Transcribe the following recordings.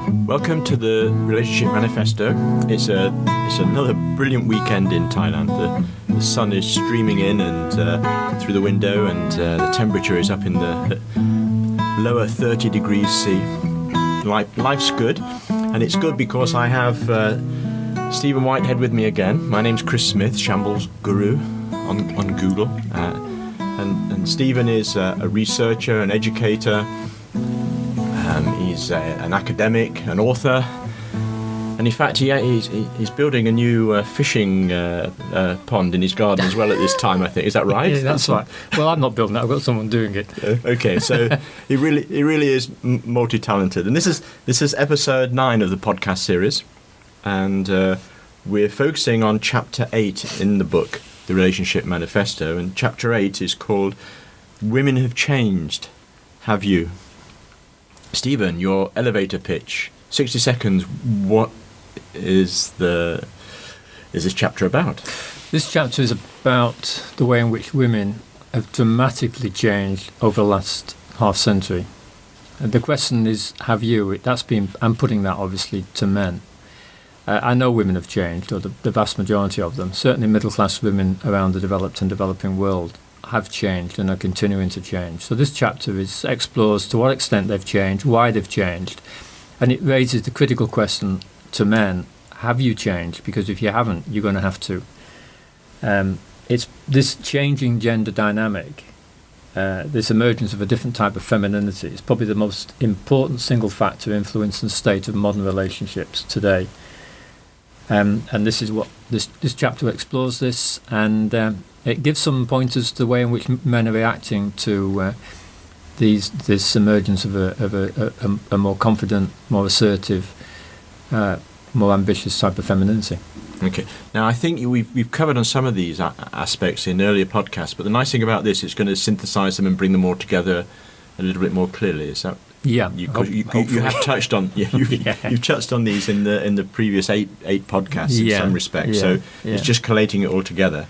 Welcome to the Relationship Manifesto. It's another brilliant weekend in Thailand. The sun is streaming in and through the window, and the temperature is up in the lower 30 degrees C. Life's good, and it's good because I have Stephen Whitehead with me again. My name's Chris Smith, Shambles Guru on Google, and Stephen is a researcher, an educator. He's an academic, an author, and in fact he's building a new fishing pond in his garden as well at this time, I think. Is that right? Yeah, that's right. Well, I'm not building that. I've got someone doing it. Okay, so he really is multi-talented. And this is episode 9 of the podcast series, and we're focusing on chapter 8 in the book, The Relationship Manifesto, and chapter 8 is called Women Have Changed, Have You? Stephen, your elevator pitch, 60 seconds. What is this chapter about? This chapter is about the way in which women have dramatically changed over the last half century. And the question is, have you? I'm putting that obviously to men. I know women have changed, or the vast majority of them. Certainly middle-class women around the developed and developing world have changed and are continuing to change. So this chapter explores to what extent they've changed, why they've changed, and it raises the critical question to men: have you changed? Because if you haven't, you're going to have to. It's this changing gender dynamic, this emergence of a different type of femininity is probably the most important single factor influencing the state of modern relationships today. And this is what this chapter explores this, and it gives some pointers to the way in which men are reacting to this emergence of a more confident, more assertive, more ambitious type of femininity. Okay. Now, I think we've covered on some of these aspects in earlier podcasts, but the nice thing about this is going to synthesize them and bring them all together a little bit more clearly. Is that? Yeah, you have touched on you've touched on these in the previous eight podcasts in some respects. So it's just collating it all together.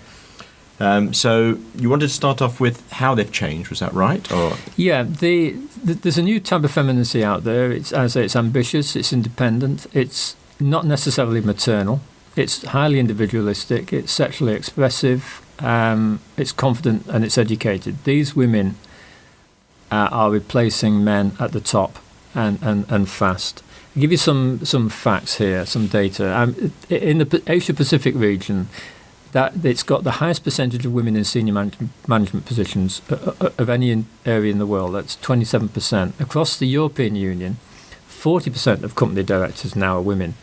So you wanted to start off with how they've changed, was that right? Or there's a new type of femininity out there. It's ambitious, it's independent, it's not necessarily maternal, it's highly individualistic, it's sexually expressive, it's confident, and it's educated. These women are replacing men at the top and fast. I'll give you some facts here, some data. In the Asia Pacific region, that it's got the highest percentage of women in senior management positions of any area in the world. That's 27%. Across the European Union, 40% of company directors now are women.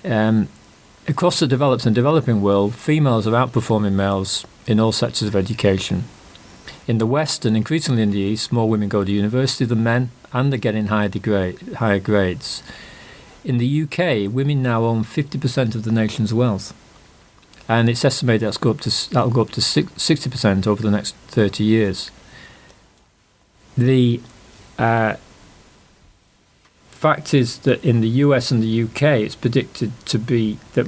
Across the developed and developing world, females are outperforming males in all sectors of education. In the West and increasingly in the East, more women go to university than men, and they're getting higher grades. In the UK, women now own 50% of the nation's wealth, and it's estimated that'll go up to 60% over the next 30 years. The fact is that in the US and the UK, it's predicted to be that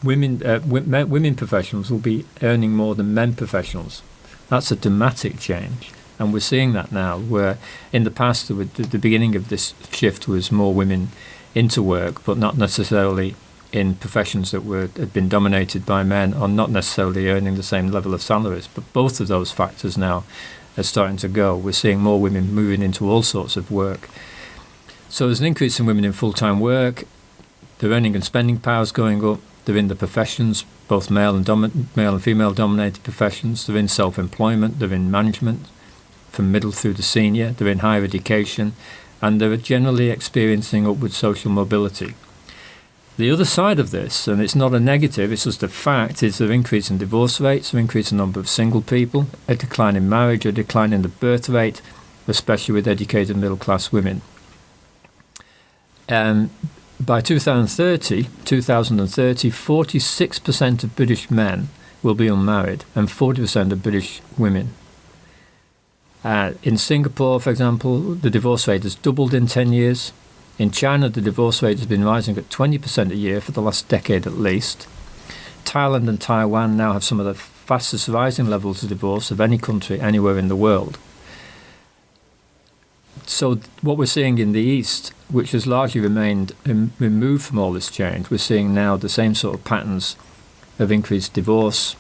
women professionals will be earning more than men professionals. That's a dramatic change, and we're seeing that now, where in the past the beginning of this shift was more women into work, but not necessarily in professions that had been dominated by men, or not necessarily earning the same level of salaries. But both of those factors now are starting to go. We're seeing more women moving into all sorts of work. So there's an increase in women in full-time work. Their earning and spending power is going up. They're in the professions, both male and female-dominated professions. They're in self-employment. They're in management, from middle through to senior. They're in higher education, and they're generally experiencing upward social mobility. The other side of this, and it's not a negative, it's just a fact, is an increase in divorce rates, an increase in the number of single people, a decline in marriage, a decline in the birth rate, especially with educated middle-class women. By 2030, 46% of British men will be unmarried, and 40% of British women. In Singapore, for example, the divorce rate has doubled in 10 years. In China, the divorce rate has been rising at 20% a year for the last decade at least. Thailand and Taiwan now have some of the fastest rising levels of divorce of any country anywhere in the world. So what we're seeing in the East, which has largely remained removed from all this change, we're seeing now the same sort of patterns of increased divorce,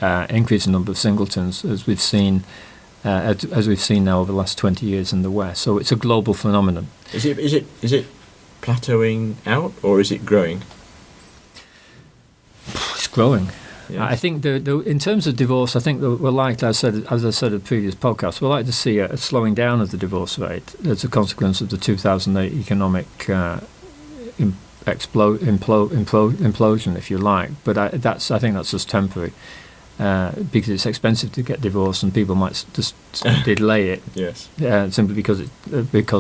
increasing number of singletons, as we've seen now over the last 20 years in the West. So it's a global phenomenon. Is it plateauing out, or is it growing? It's growing. Yeah. I think in terms of divorce, I think that we're likely, as I said in previous podcasts, we're likely to see a slowing down of the divorce rate as a consequence of the 2008 economic implosion, if you like. But I think that's just temporary, because it's expensive to get divorced, and people might just delay it. Yes. Simply because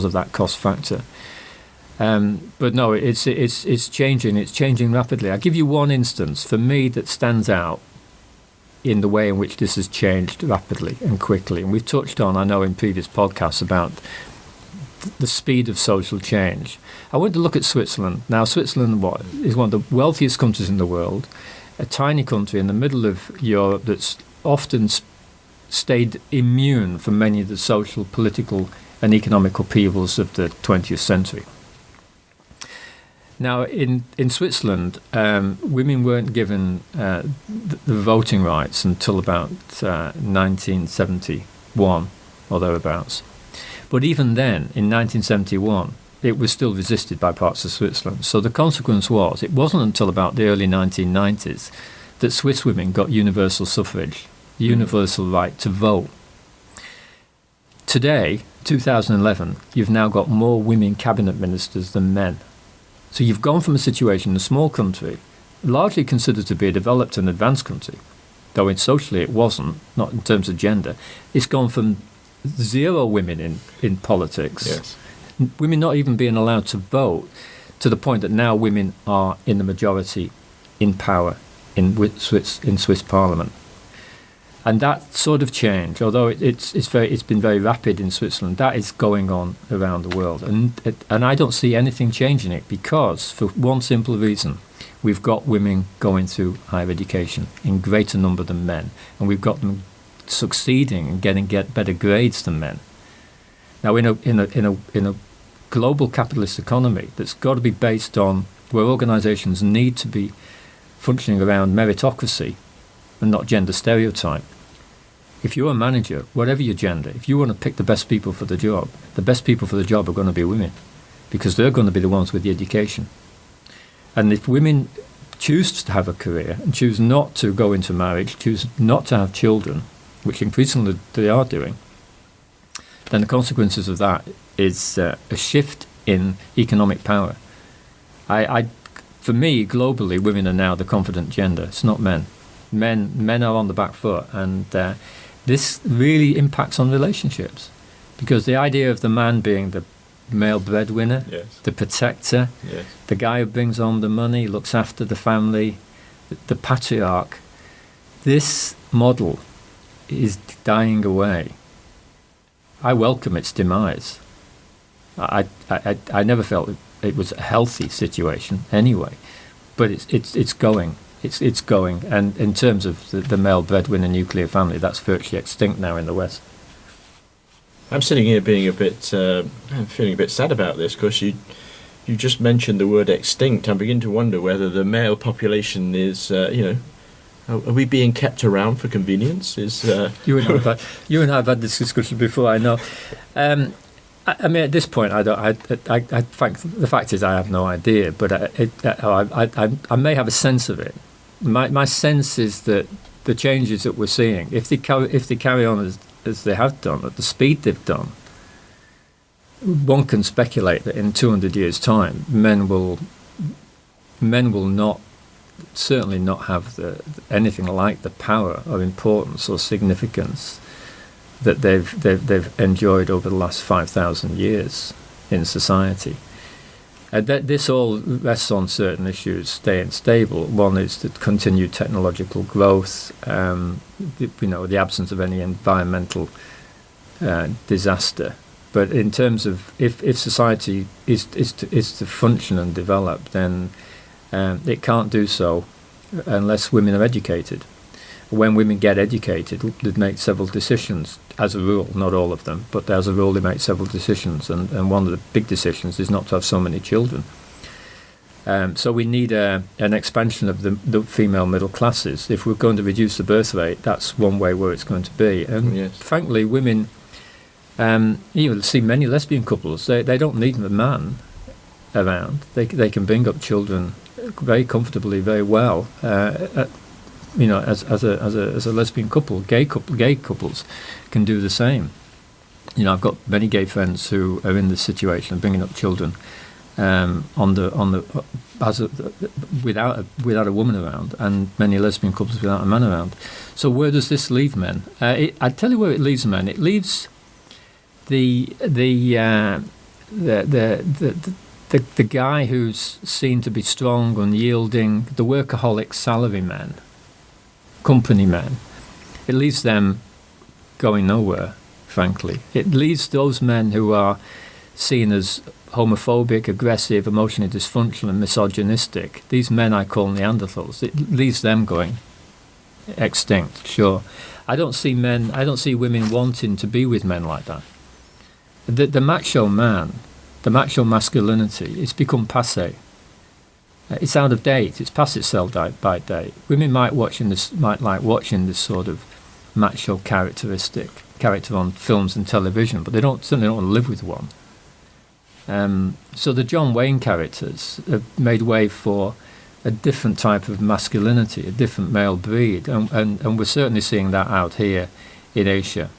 of that cost factor. But no, it's changing. It's changing rapidly. I'll give you one instance for me that stands out in the way in which this has changed rapidly and quickly. And we've touched on, I know, in previous podcasts about the speed of social change. I want to look at Switzerland. Now, Switzerland is one of the wealthiest countries in the world, a tiny country in the middle of Europe that's often stayed immune from many of the social, political and economic upheavals of the 20th century. Now, in Switzerland, women weren't given the voting rights until about 1971 or thereabouts. But even then, in 1971, it was still resisted by parts of Switzerland. So the consequence was, it wasn't until about the early 1990s that Swiss women got universal suffrage, the universal right to vote. Today, 2011, you've now got more women cabinet ministers than men. So you've gone from a situation in a small country, largely considered to be a developed and advanced country, though socially it wasn't, not in terms of gender. It's gone from 0 women in politics, Yes. women not even being allowed to vote, to the point that now women are in the majority in power in Swiss Parliament. And that sort of change, although it's been very rapid in Switzerland, that is going on around the world, and I don't see anything changing it, because for one simple reason, we've got women going through higher education in greater number than men, and we've got them succeeding and getting better grades than men. Now, in a global capitalist economy that's got to be based on where organisations need to be functioning around meritocracy and not gender stereotype. If you're a manager, whatever your gender, if you want to pick the best people for the job are going to be women, because they're going to be the ones with the education. And if women choose to have a career and choose not to go into marriage, choose not to have children, which increasingly they are doing, then the consequences of that is a shift in economic power. For me, globally, women are now the confident gender. It's not men. Men are on the back foot, and this really impacts on relationships, because the idea of the man being the male breadwinner, Yes. the protector, Yes. the guy who brings home the money, looks after the family, the patriarch, this model is dying away. I welcome its demise. I never felt it was a healthy situation anyway, but it's going. It's going, and in terms of the male breadwinner nuclear family, that's virtually extinct now in the West. I'm sitting here being I'm feeling a bit sad about this, because you just mentioned the word extinct. I begin to wonder whether the male population is, are we being kept around for convenience? You and I have had this discussion before, I know. I mean, at this point, the fact is I have no idea, but I may have a sense of it. My sense is that the changes that we're seeing, if they carry on as they have done, at the speed they've done, one can speculate that in 200 years' time, men will certainly not have anything like the power or importance or significance that they've enjoyed over the last 5,000 years in society. This all rests on certain issues staying stable. One is the continued technological growth, the absence of any environmental disaster. But in terms of if society is to function and develop, then it can't do so unless women are educated. when women get educated, they make several decisions, as a rule, not all of them, but as a rule they make several decisions, and one of the big decisions is not to have so many children. So we need an expansion of the female middle classes. If we're going to reduce the birth rate, that's one way where it's going to be. And frankly, women, you see many lesbian couples, they don't need a man around. They can bring up children very comfortably, very well. As a lesbian couple, gay couples can do the same. I've got many gay friends who are in this situation of bringing up children without a woman around, and many lesbian couples without a man around. So where does this leave men? I tell you where it leaves men. It leaves the guy who's seen to be strong, unyielding, the workaholic salary man, company man. It leaves them going nowhere, frankly. It leaves those men who are seen as homophobic, aggressive, emotionally dysfunctional and misogynistic. These men I call Neanderthals. It leaves them going extinct, sure. I don't see women wanting to be with men like that. The macho man, the macho masculinity, it's become passé. It's out of date. It's past its sell-by date. Women might like watching this sort of macho character on films and television, but they certainly don't want to live with one. So the John Wayne characters have made way for a different type of masculinity, a different male breed, and we're certainly seeing that out here in Asia.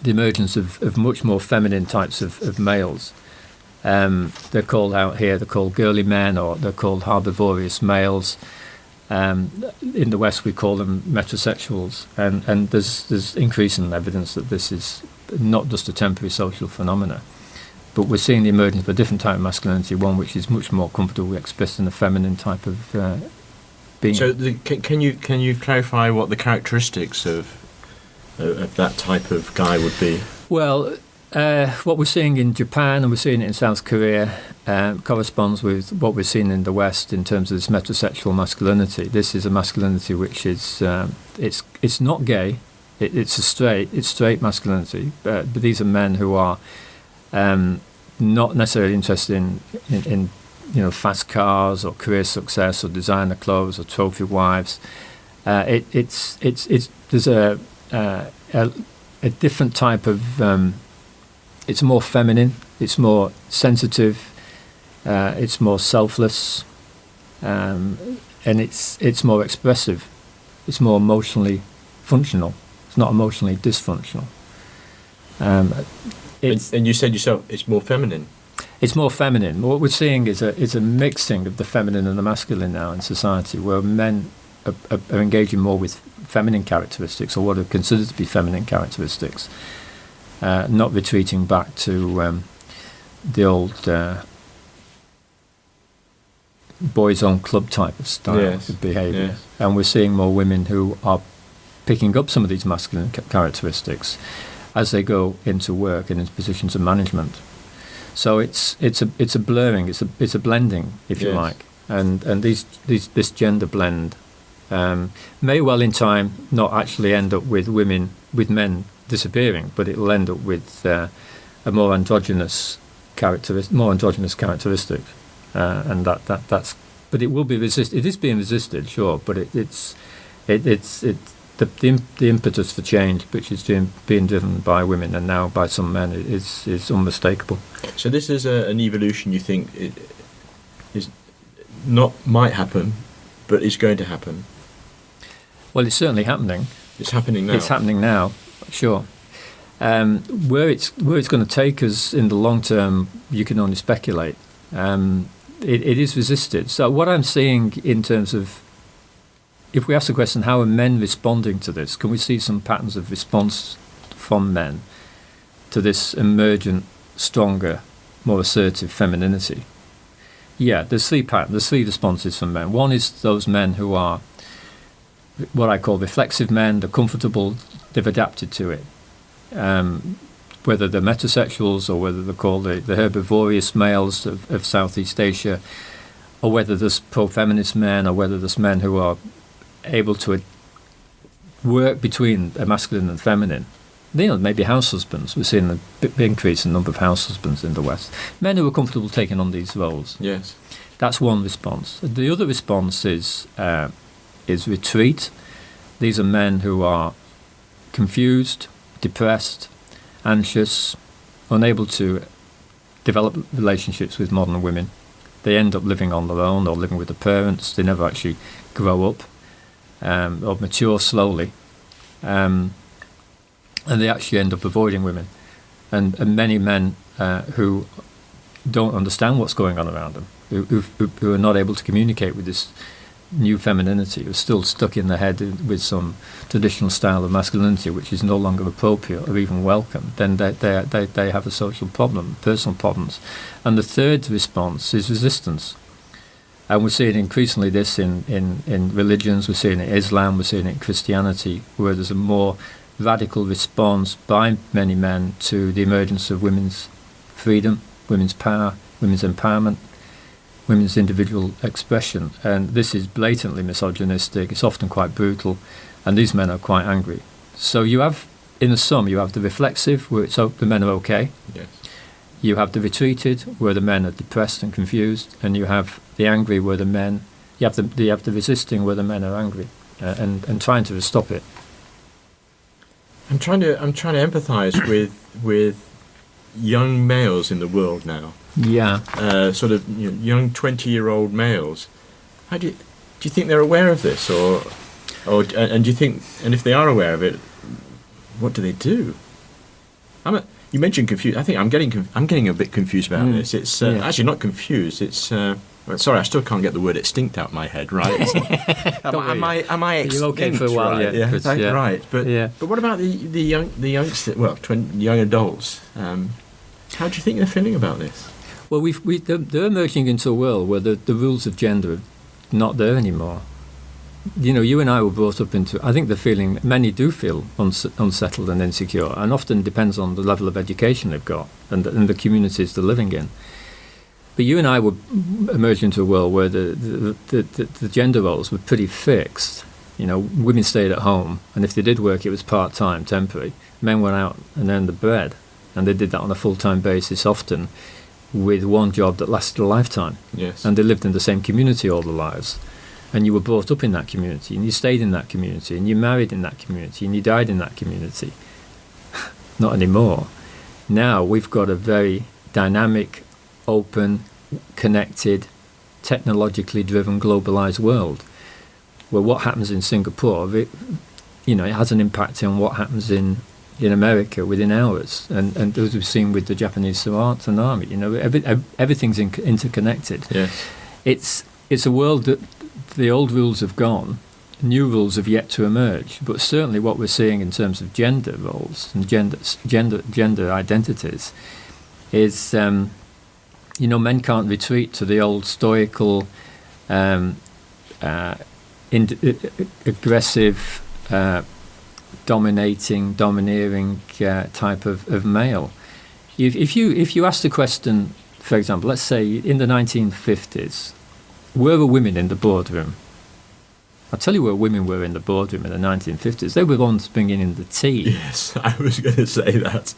The emergence of much more feminine types of males. They're called out here, they're called girly men, or they're called herbivorous males. In the West we call them metrosexuals, and there's increasing evidence that this is not just a temporary social phenomena. But we're seeing the emergence of a different type of masculinity, one which is much more comfortably expressed in a feminine type of being. So can you clarify what the characteristics of that type of guy would be? Well, what we're seeing in Japan and we're seeing it in South Korea corresponds with what we're seeing in the West in terms of this metrosexual masculinity. This is a masculinity which is it's not gay, it's straight masculinity. But these are men who are not necessarily interested in fast cars or career success or designer clothes or trophy wives. There's a different type of. It's more feminine. It's more sensitive. It's more selfless, and it's more expressive. It's more emotionally functional. It's not emotionally dysfunctional. And you said yourself, it's more feminine. It's more feminine. What we're seeing is a mixing of the feminine and the masculine now in society, where men are engaging more with feminine characteristics, or what are considered to be feminine characteristics, not retreating back to the old boys' own club type of style of behaviour. Yes. And we're seeing more women who are picking up some of these masculine characteristics as they go into work and into positions of management. So it's a blurring, it's a blending, if you like, and this gender blend may well in time not actually end up with men disappearing, but it'll end up with a more androgynous characteristic, and that's. But it will be resisted. It is being resisted, sure, but it's the impetus for change, which is being driven by women and now by some men, is unmistakable. So this is an evolution you think is not might happen, but is going to happen? Well, it's certainly happening. It's happening now. It's happening now, sure. Where it's going to take us in the long term, you can only speculate. It is resisted. So what I'm seeing in terms of, if we ask the question, how are men responding to this? Can we see some patterns of response from men to this emergent, stronger, more assertive femininity? Yeah, there's three responses from men. One is those men who are what I call reflexive men. They're comfortable, they've adapted to it. Whether they're metrosexuals or whether they're called the herbivorous males of Southeast Asia, or whether there's pro-feminist men, or whether there's men who are able to work between a masculine and feminine. Maybe house husbands. We're seeing a big increase in the number of house husbands in the West. Men who are comfortable taking on these roles. Yes. That's one response. The other response is retreat. These are men who are confused, depressed, anxious, unable to develop relationships with modern women. They end up living on their own or living with their parents. They never actually grow up or mature slowly. And they actually end up avoiding women. And many men who don't understand what's going on around them, who are not able to communicate with this new femininity, who are still stuck in their head with some traditional style of masculinity which is no longer appropriate or even welcome, then they have a social problem, personal problems. And the third response is resistance. And we're seeing increasingly this in religions, we're seeing it in Islam, we're seeing it in Christianity, where there's a more radical response by many men to the emergence of women's freedom, women's power, women's empowerment, women's individual expression. And this is blatantly misogynistic, it's often quite brutal, and these men are quite angry. So you have, in the sum, you have the reflexive, where the men are okay. Yes. You have the retreated, where the men are depressed and confused, and you have the angry, where the men, you have the resisting, where the men are angry, and trying to stop it. I'm trying to empathise with young males in the world now. Yeah. Sort of young 20-year-old males. How do you think they're aware of this, or do you think, and if they are aware of it, what do they do? You mentioned confused. I think I'm getting a bit confused about this. It's actually not confused. It's sorry, I still can't get the word extinct out of my head. Right? am I extinct? You're okay for a while, right? Yeah. Right. But what about the youngsters? Well, young adults. How do you think they're feeling about this? Well, they're emerging into a world where the rules of gender are not there anymore. You and I were brought up into, I think many do feel unsettled and insecure, and often depends on the level of education they've got and the communities they're living in. But you and I were emerged into a world where the gender roles were pretty fixed. Women stayed at home, and if they did work, it was part-time, temporary. Men went out and earned the bread, and they did that on a full-time basis often, with one job that lasted a lifetime. Yes. And they lived in the same community all their lives. And you were brought up in that community, and you stayed in that community, and you married in that community, and you died in that community. Not anymore. Now we've got a very dynamic, open, connected, technologically driven, globalized world, where what happens in Singapore, it has an impact on what happens in America within hours, and as we've seen with the Japanese tsunami, everything's interconnected. Yes. It's a world that the old rules have gone, new rules have yet to emerge, but certainly what we're seeing in terms of gender roles and gender identities is, men can't retreat to the old stoical, aggressive, domineering type of male. If you ask the question, for example, let's say in the 1950s, where were women in the boardroom? I'll tell you where women were in the boardroom in the 1950s. They were the ones bringing in the tea. Yes, I was going to say that.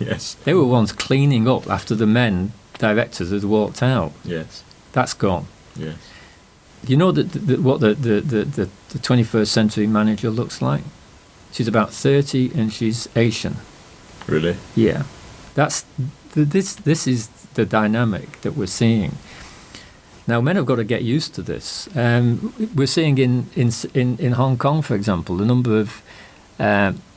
Yes. They were the ones cleaning up after the men directors had walked out. Yes. That's gone. Yes. You know what the 21st century manager looks like? She's about 30 and she's Asian. Really? Yeah. This is the dynamic that we're seeing. Now, men have got to get used to this. We're seeing in Hong Kong, for example, the number of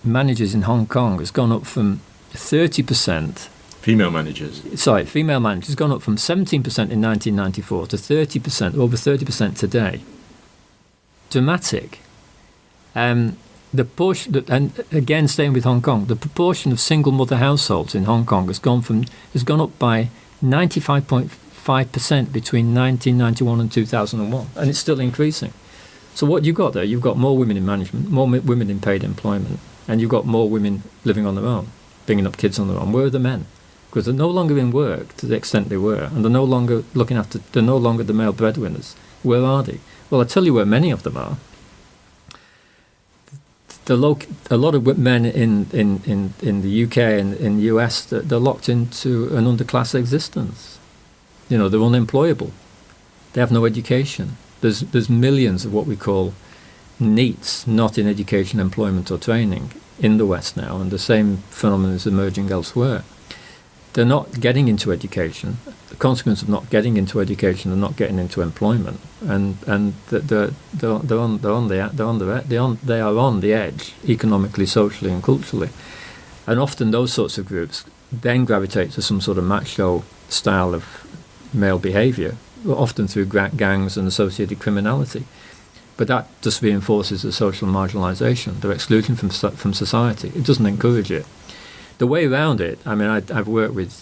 managers in Hong Kong has gone up from 30%. Female managers has gone up from 17% in 1994 to 30%, over 30% today. Dramatic. The portion, and again staying with Hong Kong, the proportion of single mother households in Hong Kong has gone up by 95.5% between 1991 and 2001, and it's still increasing. So what you've got there, you've got more women in management, more women in paid employment, and you've got more women living on their own, bringing up kids on their own. Where are the men? Because they're no longer in work to the extent they were, and they're no longer the male breadwinners. Where are they? Well, I tell you where many of them are. a lot of men in the UK and in the US, they're locked into an underclass existence. You know, they're unemployable. They have no education. There's millions of what we call NEETs, not in education, employment or training, in the West now, and the same phenomenon is emerging elsewhere. They're not getting into education. The consequence of not getting into education and not getting into employment, and they are on the edge economically, socially, and culturally. And often those sorts of groups then gravitate to some sort of macho style of male behaviour, often through gangs and associated criminality. But that just reinforces the social marginalisation, their exclusion from society. It doesn't encourage it. The way around it, I mean, I've worked with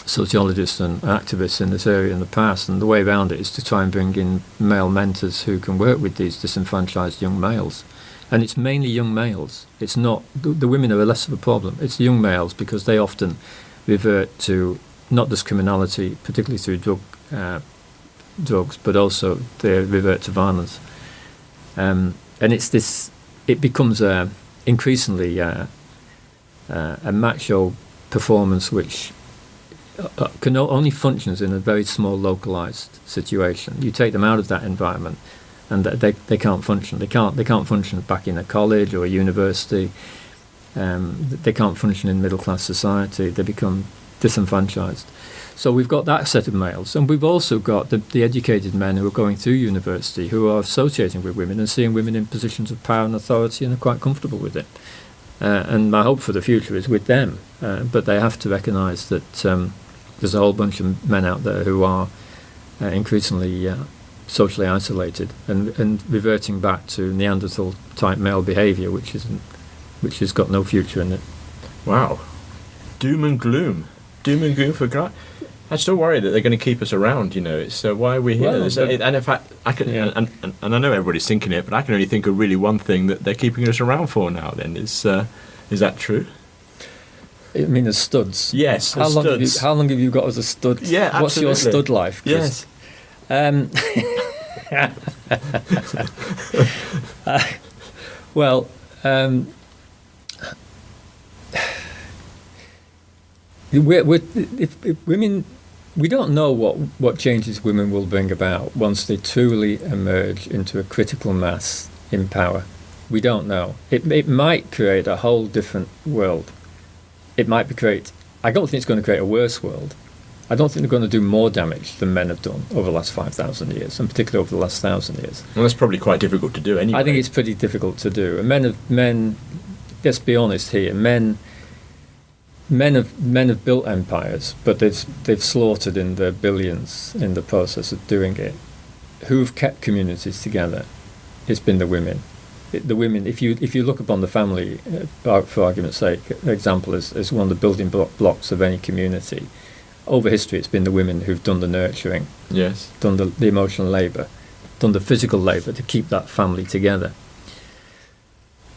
sociologists and activists in this area in the past, and the way around it is to try and bring in male mentors who can work with these disenfranchised young males. And it's mainly young males. It's not, the women are less of a problem. It's the young males, because they often revert to not just criminality, particularly through drugs, but also they revert to violence. And it becomes increasingly a macho performance which can only functions in a very small localized situation. You take them out of that environment and they can't function. They can't function back in a college or a university. They can't function in middle class society. They become disenfranchised. So we've got that set of males, and we've also got the educated men who are going through university, who are associating with women and seeing women in positions of power and authority and are quite comfortable with it. And my hope for the future is with them, but they have to recognise that there's a whole bunch of men out there who are increasingly socially isolated and reverting back to Neanderthal type male behaviour, which has got no future in it. Wow, doom and gloom for God. I still worry that they're going to keep us around. You know, it's why are we here? Well, and in fact, I can, and I know everybody's thinking it, but I can only think of really one thing that they're keeping us around for now. Then is that true? I mean, as studs. Yes. How long have you got as a stud? Yeah, absolutely. What's your stud life? Yes. Well, if women, we don't know what changes women will bring about once they truly emerge into a critical mass in power. We don't know. It might create a whole different world. It might create. I don't think it's going to create a worse world. I don't think they're going to do more damage than men have done over the last 5,000 years, and particularly over the last 1,000 years. Well, that's probably quite difficult to do anyway. I think it's pretty difficult to do. And men. Let's be honest here. Men have built empires, but they've slaughtered in their billions in the process of doing it. Who've kept communities together? It's been the women. The women. If you look upon the family, for argument's sake, example as one of the building blocks of any community, over history it's been the women who've done the nurturing, yes, done the emotional labour, done the physical labour to keep that family together.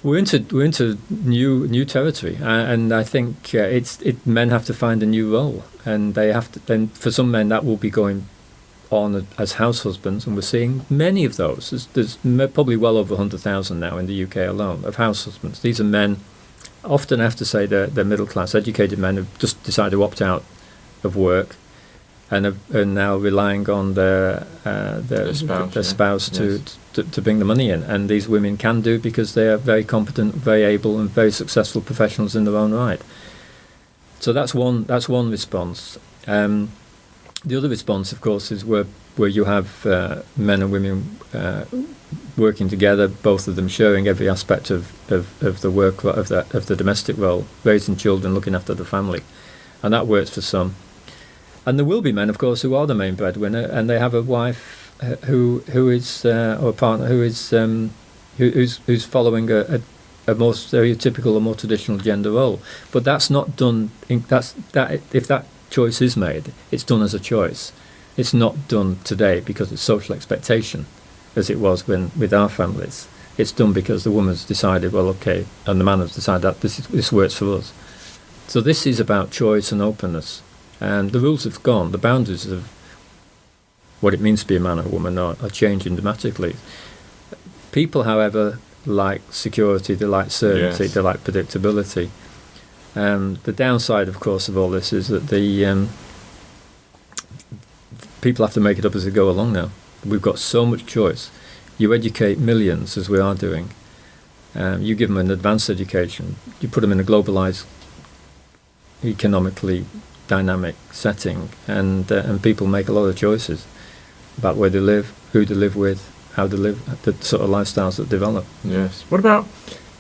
We're into new territory, and I think men have to find a new role, and they have to. Then for some men that will be going on as house husbands, and we're seeing many of those. There's probably well over 100,000 now in the UK alone of house husbands. These are men, often I have to say they're middle class, educated men who've just decided to opt out of work, and are now relying on their spouse to bring the money in. And these women can do because they are very competent, very able, and very successful professionals in their own right. So that's one response. The other response, of course, is where you have men and women working together, both of them sharing every aspect of the work of the domestic role, raising children, looking after the family, and that works for some. And there will be men, of course, who are the main breadwinner, and they have a wife who is or a partner who's following a more stereotypical or more traditional gender role. But that's not done. If that choice is made, it's done as a choice. It's not done today because it's social expectation, as it was with our families. It's done because the woman's decided, well, okay, and the man has decided that this works for us. So this is about choice and openness. And the rules have gone. The boundaries of what it means to be a man or a woman are changing dramatically. People, however, like security, they like certainty, Yes. they like predictability. The downside, of course, of all this is that the people have to make it up as they go along now. We've got so much choice. You educate millions, as we are doing. You give them an advanced education. You put them in a globalized, economically dynamic setting, and people make a lot of choices about where they live, who they live with, how they live, the sort of lifestyles that develop. Yes. What about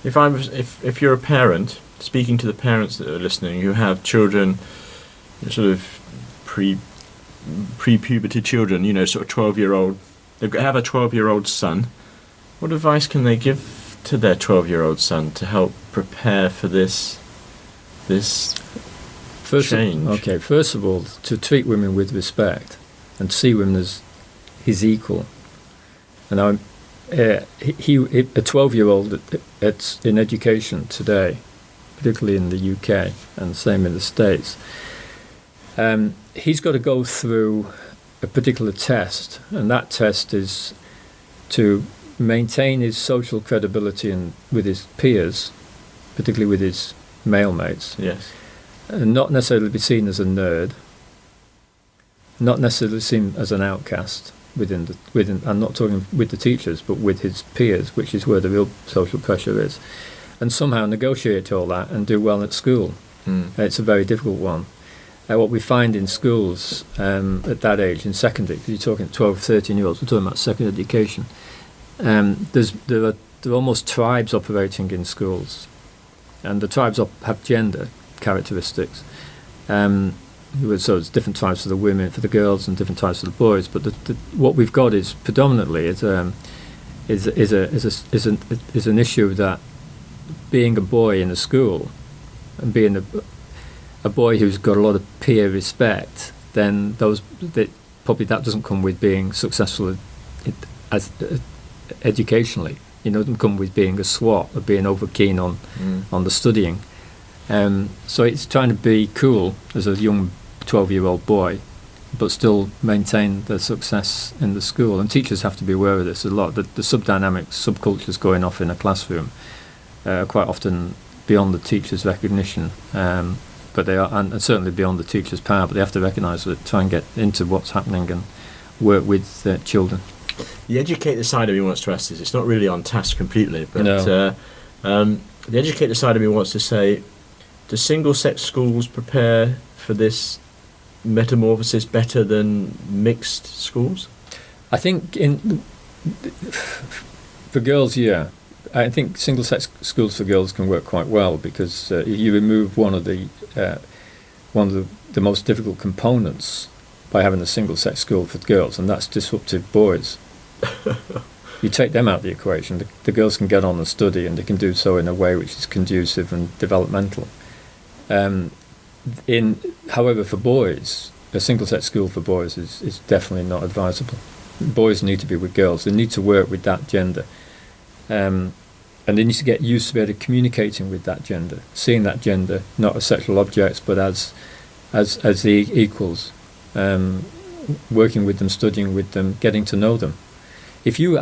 if you're a parent, speaking to the parents that are listening who have children, sort of pre-puberty children, sort of 12-year-old, they have a 12-year-old son. What advice can they give to their 12-year-old son to help prepare for this change? First of all, to treat women with respect and see women as his equal. And a 12-year-old in education today, particularly in the UK and same in the States, he's got to go through a particular test, and that test is to maintain his social credibility with his peers, particularly with his male mates. Yes. And not necessarily be seen as a nerd, not necessarily seen as an outcast within. I'm not talking with the teachers, but with his peers, which is where the real social pressure is, and somehow negotiate all that and do well at school. It's a very difficult one. What we find in schools at that age, in secondary, because you're talking 12, 13-year-olds, we're talking about secondary education. There are almost tribes operating in schools, and the tribes have gender characteristics. So it's different tribes for the women, for the girls, and different tribes for the boys. But what we've got is predominantly is an issue that being a boy in a school and being a boy who's got a lot of peer respect, then probably that doesn't come with being successful as educationally. It doesn't come with being a swot or being over keen on the studying. So it's trying to be cool as a young 12-year-old boy, but still maintain the success in the school. And teachers have to be aware of this a lot. The subdynamics, subcultures going off in a classroom are quite often beyond the teacher's recognition, but they are, and certainly beyond the teacher's power. But they have to recognise it, try and get into what's happening, and work with children. The educator side of me wants to ask this. It's not really on task completely, but No. The educator side of me wants to say, do single-sex schools prepare for this metamorphosis better than mixed schools? I think for girls, yeah. I think single-sex schools for girls can work quite well, because you remove one of the most difficult components by having a single-sex school for girls, and that's disruptive boys. You take them out of the equation, the girls can get on and study, and they can do so in a way which is conducive and developmental. However, for boys, a single-sex school for boys is definitely not advisable. Boys need to be with girls. They need to work with that gender. And they need to get used to be able to communicating with that gender, seeing that gender not as sexual objects, but as the equals, working with them, studying with them, getting to know them. If you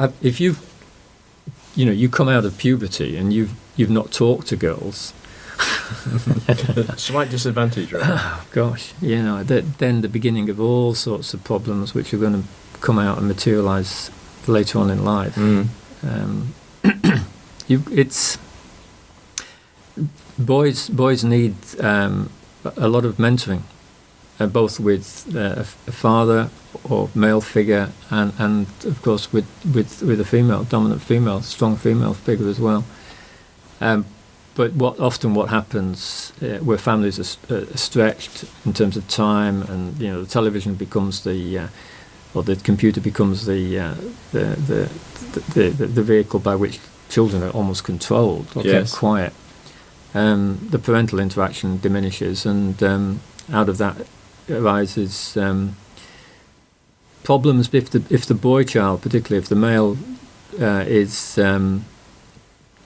come out of puberty and you've not talked to girls, Slight disadvantage, right? oh gosh, then the beginning of all sorts of problems which are going to come out and materialise later on in life. It's boys need a lot of mentoring, both with a father or male figure, and of course with a female, dominant female, strong female figure as well. But what happens where families are stretched in terms of time, and the television becomes or the computer becomes the vehicle by which children are almost controlled or kept quiet. The parental interaction diminishes, and out of that arises problems if the boy child, particularly if the male is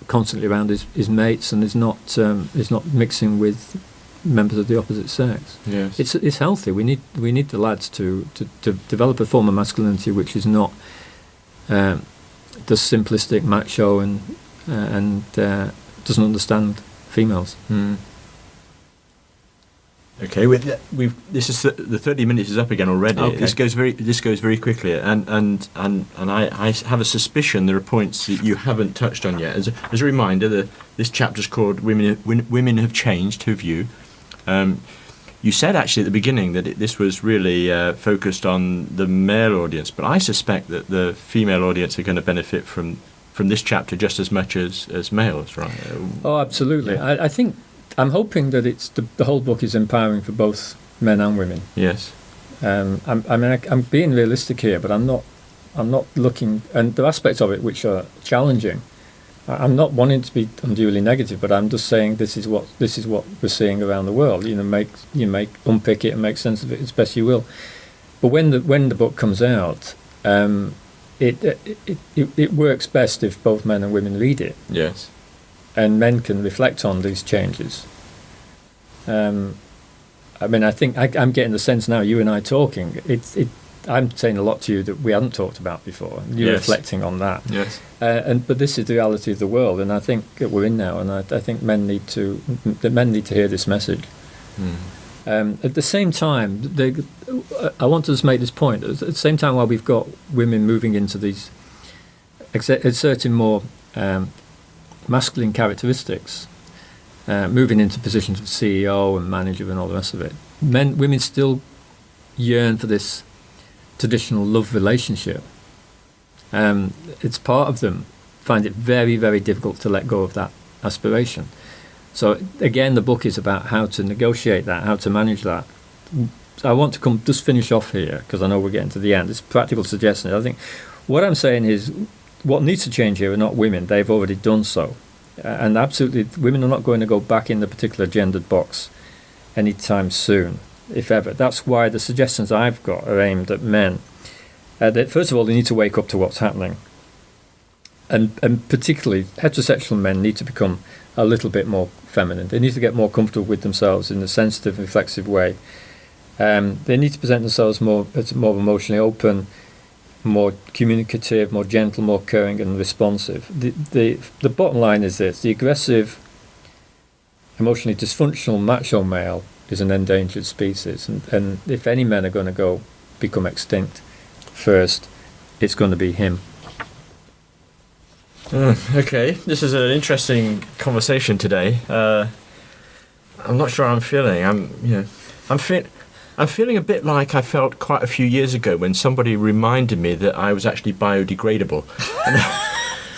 constantly around his mates and is not mixing with members of the opposite sex. Yes. It's healthy. We need the lads to develop a form of masculinity which is not the simplistic macho and doesn't understand females. Okay, this is the 30 minutes is up again already. Okay. This goes very quickly, and I have a suspicion there are points that you haven't touched on yet. As a reminder, this chapter's called "Women Have Changed." Have you? You said actually at the beginning that this was really focused on the male audience, but I suspect that the female audience are going to benefit from this chapter just as much as males, right? Oh, absolutely. Yeah. I think I'm hoping that it's the whole book is empowering for both men and women. Yes. I'm being realistic here, but I'm not looking, and there are aspects of it which are challenging. I'm not wanting to be unduly negative, but I'm just saying this is what we're seeing around the world. Unpick it and make sense of it as best you will. But when the book comes out, it works best if both men and women read it. Yes. And men can reflect on these changes. I think I'm getting the sense now, you and I talking, I'm saying a lot to you that we hadn't talked about before. You're reflecting on that. Yes. But this is the reality of the world, and I think that we're in now, and I think men need to hear this message. At the same time, I want to just make this point. At the same time, while we've got women moving into these, exerting more masculine characteristics, moving into positions of CEO and manager and all the rest of it, women still yearn for this traditional love relationship. It's part of them find it very, very difficult to let go of that aspiration. So again, the book is about how to negotiate that, how to manage that. I want to just finish off here, because I know we're getting to the end. It's practical suggestions. I think what I'm saying is what needs to change here are not women. They've already done so. And absolutely, women are not going to go back in the particular gendered box anytime soon, if ever. That's why the suggestions I've got are aimed at men. That first of all, they need to wake up to what's happening. And particularly, heterosexual men need to become a little bit more feminine. They need to get more comfortable with themselves in a sensitive, reflexive way. They need to present themselves as more emotionally open, more communicative, more gentle, more caring and responsive. The bottom line is this: the aggressive, emotionally dysfunctional macho male is an endangered species, and if any men are going to become extinct first, it's going to be him. Okay, this is an interesting conversation today. I'm not sure how I'm feeling. I'm feeling a bit like I felt quite a few years ago when somebody reminded me that I was actually biodegradable.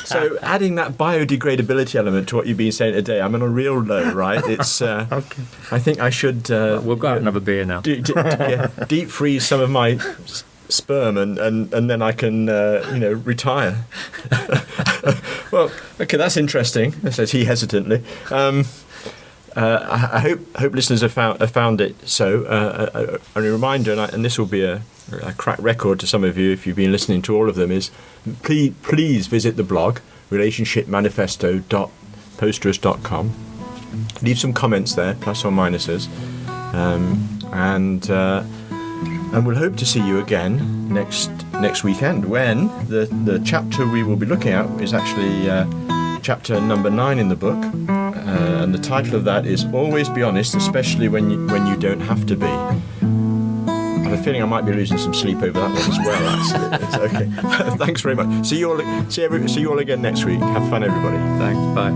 So adding that biodegradability element to what you've been saying today, I'm on a real low, right? It's. Okay. I think I should. We'll go out and have a beer now. Deep freeze some of my sperm and then I can retire. Well, okay, that's interesting, says he hesitantly. I hope listeners have found it so. A reminder, and this will be a crack record to some of you if you've been listening to all of them, is please visit the blog, relationshipmanifesto.posterous.com. Leave some comments there, plus or minuses, and we'll hope to see you again next weekend, when the chapter we will be looking at is actually chapter number 9 in the book, and the title of that is "Always Be Honest, Especially when you don't have to be." I have a feeling I might be losing some sleep over that one as well. Actually, it's okay. Thanks very much. See you all again next week. Have fun, everybody. Thanks. Bye.